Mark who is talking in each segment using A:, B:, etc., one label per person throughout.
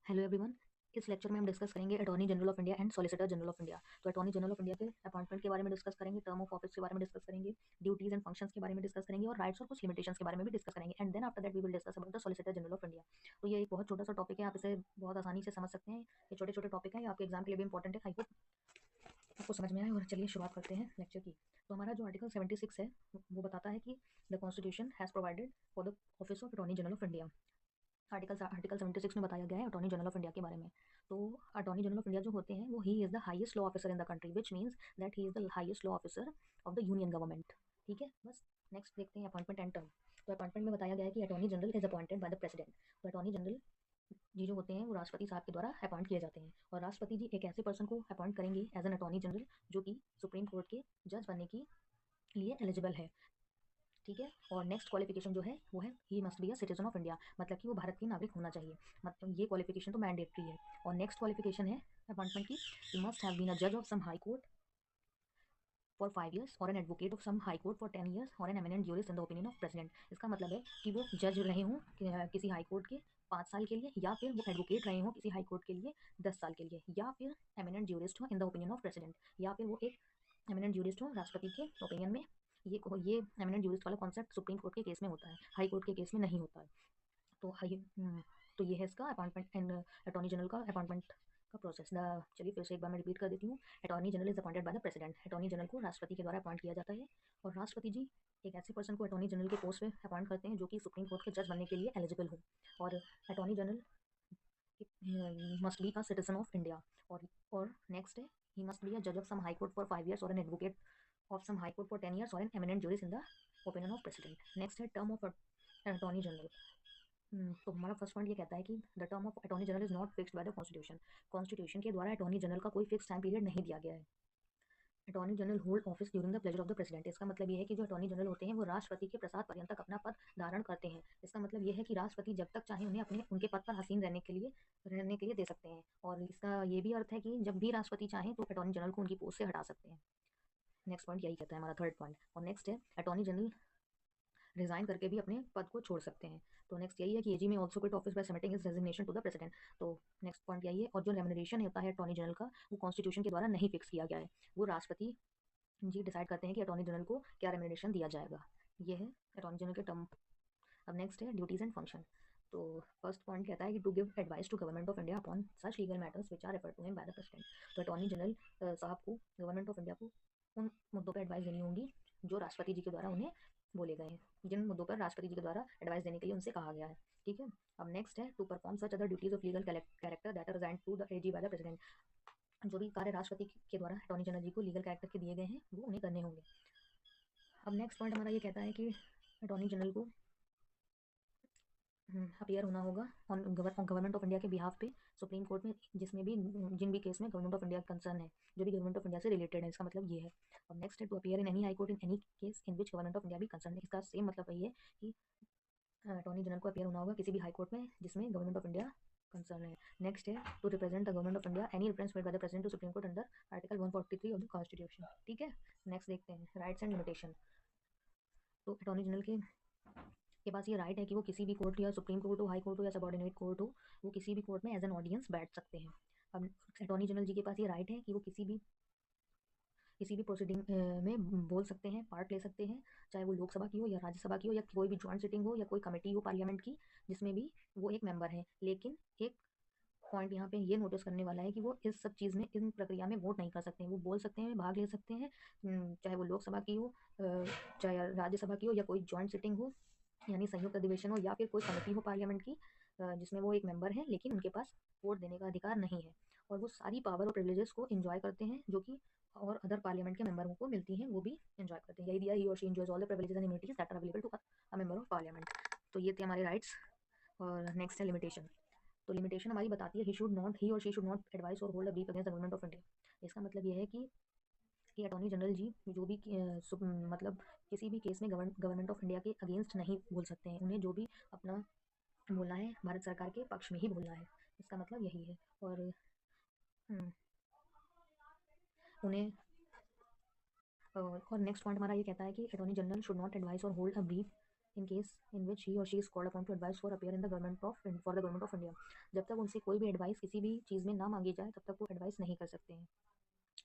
A: Hello everyone. इस lecture में हम डिस्कस करेंगे attorney general of India and solicitor general of India. तो अटॉर्नी जनरल ऑफ इंडिया के अपॉइंटमेंट के बारे में डिस्कस करेंगे, टर्म ऑफ ऑफिस के बारे में डिस्कस करेंगे, ड्यूटीज एंड फंक्शंस के बारे में डिस्कस करेंगे और राइट्स और कुछ लिमिटेशंस के बारे में भी डिस्कस करेंगे। And then after that we will discuss about the solicitor general of India. तो ये एक बहुत छोटा सा टॉपिक है, आप इसे बहुत आसानी से समझ सकते हैं। ये छोटे छोटे टॉपिक हैं, ये आपके एग्जाम के लिए भी इंपॉर्टेंट है। आई होप आपको समझ में आए। और चलिए शुरुआत करते हैं लेक्चर की। तो हमारा जो आर्टिकल 76 है वो बताता है कि the constitution has provided for the office of attorney general of India. Article 76 में बताया गया है अटॉर्नी जनरल ऑफ इंडिया के बारे में। तो अटॉर्नी जनरल ऑफ इंडिया जो होते हैं वो he is the highest law officer in the country, which means that he is the highest law officer of the union government. ठीक है, बस नेक्स्ट देखते हैं अपॉइंटमेंट एंड टर्म। तो अपॉइंटमेंट में बताया गया है कि attorney general is appointed by the president. तो अटॉर्नी जनरल जी जो होते हैं वो राष्ट्रपति साहब के द्वारा अपॉइंट किए जाते हैं, और राष्ट्रपति जी एक ऐसे पर्सन को अपॉइंट करेंगे एज एन अटॉर्नी जनरल जो कि सुप्रीम कोर्ट के जज बनने के लिए एलिजिबल है। ठीक है, और नेक्स्ट क्वालिफिकेशन जो है वो है he must be a citizen of India, मतलब कि वो भारत की नागरिक होना चाहिए। मतलब ये क्वालिफिकेशन तो मैंडेटरी है। और नेक्स्ट क्वालिफिकेशन है अपॉइंटमेंट की, he must have been a जज of some high court for 5 years और an advocate of some high court for 10 years और an eminent jurist in the opinion of president. इसका मतलब है कि वो जज रहे हों किसी हाई कोर्ट के 5 साल के लिए, या फिर वो एडवोकेट रहे हों किसी हाई कोर्ट के लिए 10 साल के लिए, या फिर एमिनेंट ज्यूरिस्ट हो इन द ओपिनियन ऑफ प्रेसिडेंट, या फिर वो एक एमिनेंट ज्यूरिस्ट हो राष्ट्रपति के ओपिनियन में। ये एमिनेंट ज्यूरिस्ट वाला कॉन्सेप्ट सुप्रीम कोर्ट के केस में होता है, हाई कोर्ट के केस में नहीं होता है। तो तो ये है इसका अपॉइंटमेंट एंड अटॉर्नी जनरल का अपॉइंटमेंट का प्रोसेस। चलिए फिर से एक बार मैं रिपीट कर देती हूँ। Attorney general is appointed by the president. Attorney general को राष्ट्रपति के द्वारा अपॉइंट किया जाता है, और राष्ट्रपति जी एक ऐसे पर्सन को अटॉर्नी जनरल के पोस्ट पे अपॉइंट करते हैं जो कि सुप्रीम कोर्ट के जज बनने के लिए एलिजिबल हो। और attorney general must be a citizen of India. और नेक्स्ट है ही मस्ट बी अ जज of some high court for 5 years और an advocate of some high court for 10 years और an eminent jurist in the opinion of president. Next है term of attorney general. तो हमारा first point ये कहता है कि the term of attorney general is not fixed by the constitution. Constitution के द्वारा अटॉर्नी जनरल का कोई फिक्स टाइम पीरियड नहीं दिया गया है। Attorney general hold office during the pleasure of the president. इसका मतलब ये है कि जो अटॉर्नी जनरल होते हैं वो राष्ट्रपति के प्रसाद पर्यंत तक अपना पद धारण करते हैं। इसका मतलब ये है कि राष्ट्रपति जब तक चाहे उन्हें अपने उनके पद पर हसीन रहने के लिए दे सकते हैं। और इसका ये भी अर्थ है कि जब भी राष्ट्रपति चाहें तो अटॉर्नी जनरल को उनकी पोस्ट से हटा सकते हैं। नेक्स्ट पॉइंट यही कहता है हमारा थर्ड पॉइंट। और नेक्स्ट है अटॉर्नी जनरल रिजाइन करके भी अपने पद को छोड़ सकते हैं। तो नेक्स्ट यही है कि AG may also quit office by submitting his resignation to the president. तो नेक्स्ट पॉइंट यही है। और जो रेमुनरेशन होता है अटॉर्नी जनरल का वो कॉन्स्टिट्यूशन के द्वारा नहीं फिक्स किया गया है, वो राष्ट्रपति जी डिसाइड करते हैं कि अटॉर्नी जनरल को क्या रेमुनरेशन दिया जाएगा। ये है अटॉर्नी जनरल के टर्म। अब नेक्स्ट है ड्यूटीज एंड फंक्शन। तो फर्स्ट पॉइंट कहता है कि to give advice to government of India upon such legal matters which are refer to him by the president. तो अटॉर्नी जनरल साहब को गवर्नमेंट ऑफ इंडिया को उन मुद्दों पर एडवाइस देनी होगी जो राष्ट्रपति जी के द्वारा उन्हें बोले गए हैं, जिन मुद्दों पर राष्ट्रपति जी के द्वारा एडवाइस देने के लिए उनसे कहा गया है। ठीक है। अब नेक्स्ट है to perform such other duties of legal character that are assigned to the AG by the president. जो भी कार्य राष्ट्रपति के द्वारा अटॉर्नी जनरल जी को लीगल कैरेक्टर के दिए गए हैं वो उन्हें करने होंगे। अब नेक्स्ट पॉइंट हमारा ये कहता है कि अटॉर्नी जनरल को अपीयर होना होगा ऑन गवर्नमेंट ऑफ इंडिया के बिहाफ पे सुप्रीम कोर्ट में, जिसमें भी जिन भी केस में गवर्नमेंट ऑफ इंडिया कंसर्न है, जो भी गवर्नमेंट ऑफ इंडिया से रिलेटेड है। इसका मतलब ये है। और नेक्स्ट है to appear in any high court in any case in which government of India भी कंसर्न है। इसका सेम मतलब वही है कि अटॉर्नी जनरल को अपीयर होना होगा किसी भी हाई कोर्ट में जिसमें गवर्नमेंट ऑफ इंडिया कंसर्न है। नेक्स्ट है to represent the government of India any reference made by the president to supreme court under article 143 of the constitution. ठीक है। नेक्स्ट देखते हैं राइट्स एंड लिमिटेशन। तो अटॉर्नी जनरल के पास ये राइट है कि वो किसी भी कोर्ट, या सुप्रीम कोर्ट हो, हाई कोर्ट हो या सबॉर्डिनेट कोर्ट हो, वो किसी भी कोर्ट में एज एन ऑडियंस बैठ सकते हैं। अब अटॉर्नी जनरल जी के पास ये राइट है कि वो किसी भी प्रोसीडिंग में बोल सकते हैं, पार्ट ले सकते हैं, चाहे वो लोकसभा की हो या राज्यसभा की हो या कोई भी ज्वाइंट सिटिंग हो या कोई कमेटी हो पार्लियामेंट की जिसमें भी वो एक मेंबर है। लेकिन एक पॉइंट यहाँ पे ये नोटिस करने वाला है कि वो इस सब चीज़ में, इन प्रक्रिया में वोट नहीं कर सकते हैं। वो बोल सकते हैं, भाग ले सकते हैं, चाहे वो लोकसभा की हो, चाहे राज्यसभा की हो, या कोई ज्वाइंट सिटिंग हो यानी संयुक्त अधिवेशन हो, या फिर कोई कमेटी हो पार्लियामेंट की जिसमें वो एक मेंबर है, लेकिन उनके पास वोट देने का अधिकार नहीं है। और वो सारी पावर और प्रिविलेजेस को एंजॉय करते हैं जो कि और अदर पार्लियामेंट के मेंबरों को मिलती हैं, वो भी एंजॉय करते हैं। यही दिया, ही और she enjoys all the privileges and immunities that are available to a member of parliament. तो ये थे हमारे राइट्स। और नेक्स्ट है लिमिटेशन। तो लिमिटेशन हमारी बताती है ही और she should not advise or hold a brief against the government of India. इसका मतलब ये है कि अटॉर्नी जनरल जी जो भी मतलब किसी भी केस में गवर्नमेंट ऑफ इंडिया के अगेंस्ट नहीं बोल सकते हैं। उन्हें जो भी अपना बोलना है भारत सरकार के पक्ष में ही बोलना है। इसका मतलब यही है। और हम्म, उन्हें और नेक्स्ट पॉइंट हमारा ये कहता है कि attorney general should not advise or hold a brief in case in which he और she is called upon to advise for appear in the government of for the government of India. जब तक उनसे कोई भी advice किसी भी चीज़ में ना मांगी जाए तब तक वो एडवाइस नहीं कर सकते हैं।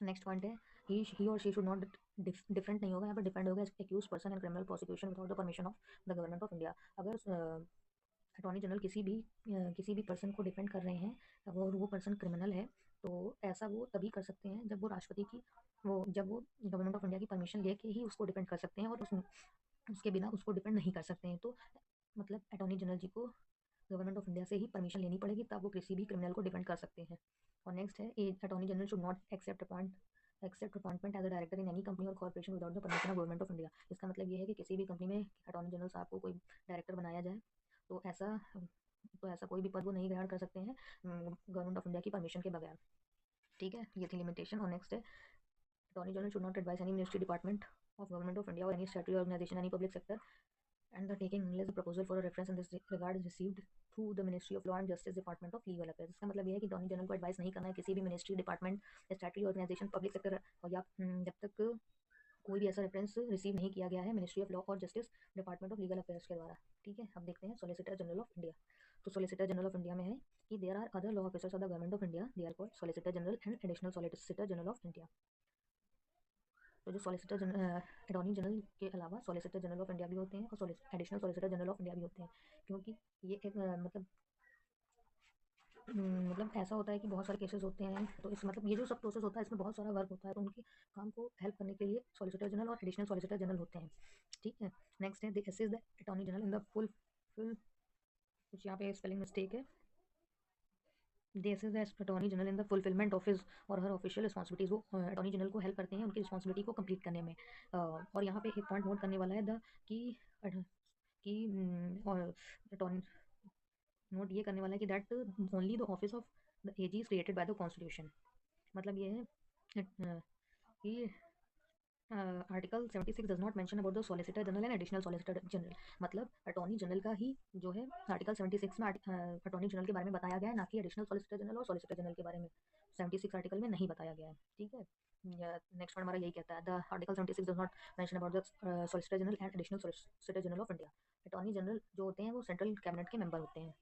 A: नेक्स्ट पॉइंट है ही और शी शुड नॉट डिफरेंट नहीं होगा, यहाँ पर डिपेंड होगा accuse person in criminal prosecution without the permission of the government of India. अगर अटॉर्नी जनरल किसी भी पर्सन को डिफेंड कर रहे हैं और वो पर्सन क्रिमिनल है, तो ऐसा वो तभी कर सकते हैं जब वो राष्ट्रपति की वो जब वो गवर्नमेंट ऑफ इंडिया की परमिशन लेके ही उसको डिफेंड कर सकते हैं, और उसके बिना उसको डिफेंड नहीं कर सकते हैं। तो मतलब अटॉर्नी जनरल जी को गवर्नमेंट ऑफ इंडिया से ही परमिशन लेनी पड़ेगी, तब वो किसी भी क्रिमिनल को डिफेंड कर सकते हैं। और नेक्स्ट है attorney general should not accept appointment as a director in any company or corporation without the permission of government of India. इसका मतलब ये है कि किसी भी कंपनी में अटॉर्नी जनरल साहब को कोई डायरेक्टर बनाया जाए तो ऐसा कोई भी पद वो नहीं ग्रहण कर सकते हैं गवर्नमेंट ऑफ इंडिया की परमिशन के बगैर। ठीक है, ये थी लिमिटेशन। और नेक्स्ट है attorney general should not advise any ministry department of government of India or any statutory organisation any public sector and the taking unless the proposal for a reference in this regard is received through the Ministry of Law and Justice Department of Legal Affairs। इसका मतलब ये है कि attorney general को advice नहीं करना है किसी भी मिनिस्ट्री डिपार्टमेंट या स्टैट्यूटरी ऑर्गेनाइजेशन पब्लिक सेक्टर, और या जब तक कोई भी ऐसा रेफरेंस रिसीव नहीं किया गया है मिनिस्ट्री ऑफ लॉ और justice department of legal affairs के द्वारा। ठीक है, अब देखते हैं सॉलिसिटर जनरल ऑफ इंडिया। तो सॉलिसिटर जनरल ऑफ इंडिया में है कि there are other law officers of the government of India, they are called solicitor general and additional solicitor general of India. तो जो अटॉर्नी जनरल के अलावा solicitor general of India भी होते हैं और additional solicitor general of India भी होते हैं, क्योंकि ये एक मतलब ऐसा होता है कि बहुत सारे केसेस होते हैं, तो इस मतलब ये जो सब प्रोसेस होता है इसमें बहुत सारा वर्क होता है, तो उनके काम को हेल्प करने के लिए सॉलिसिटर जनरल और एडिशनल सॉलिसिटर जनरल होते हैं। ठीक है, नेक्स्ट है they assist the attorney general in the full कुछ यहाँ पे स्पेलिंग मिस्टेक है। They assist the attorney general in the fulfilment of his or her official responsibilities. वो अटॉर्नी जनरल को हेल्प करते हैं उनकी रिस्पॉन्सिबिलिटी को कंप्लीट करने में। और यहाँ पे एक पॉइंट नोट करने वाला है द कि अटॉर्नी नोट ये करने वाला है कि that only the office of the AG is created by the constitution. मतलब ये है कि article 76 does not mention about the solicitor general and additional solicitor general. मतलब अटॉर्नी जनरल का ही जो है आर्टिकल 76 में अटॉर्नी जनरल के बारे में बताया गया है, ना कि एडिशनल सॉलिसिटर जनरल और सॉलिसिटर जनरल के बारे में 76 आर्टिकल में नहीं बताया गया है। ठीक है, नेक्स्ट पॉइंट हमारा यही कहता है the article 76 does not mention about the solicitor general and additional solicitor general of India. Attorney general जो होते हैं वो सेंट्रल कैबिनेट के मेंबर होते हैं।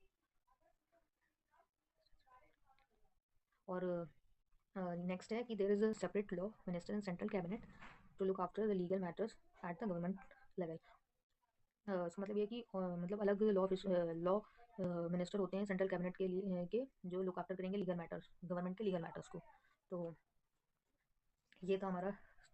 A: और नेक्स्ट है कि there is a separate law minister in central cabinet to look after the legal matters at the government level. इसका मतलब ये है कि मतलब अलग लॉ मिनिस्टर होते हैं सेंट्रल कैबिनेट के लिए के जो लुक आफ्टर करेंगे लीगल मैटर्स, गवर्नमेंट के लीगल मैटर्स को। तो ये था हमारा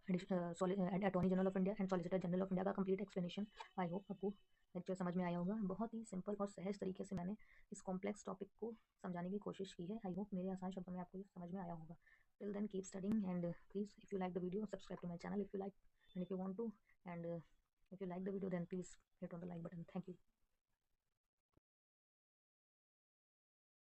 A: attorney general of India and solicitor general of India का कंप्लीट एक्सप्लेनेशन। आई होप आपको लेक्चर समझ में आया होगा। बहुत ही सिंपल और सहज तरीके से मैंने इस कॉम्प्लेक्स टॉपिक को समझाने की कोशिश की है। आई होप मेरे आसान शब्दों में आपको ये समझ में आया होगा। Till then keep studying and please if you like the video subscribe to my channel if you like and if you want to, and if you like the video then please hit on the like button. Thank you.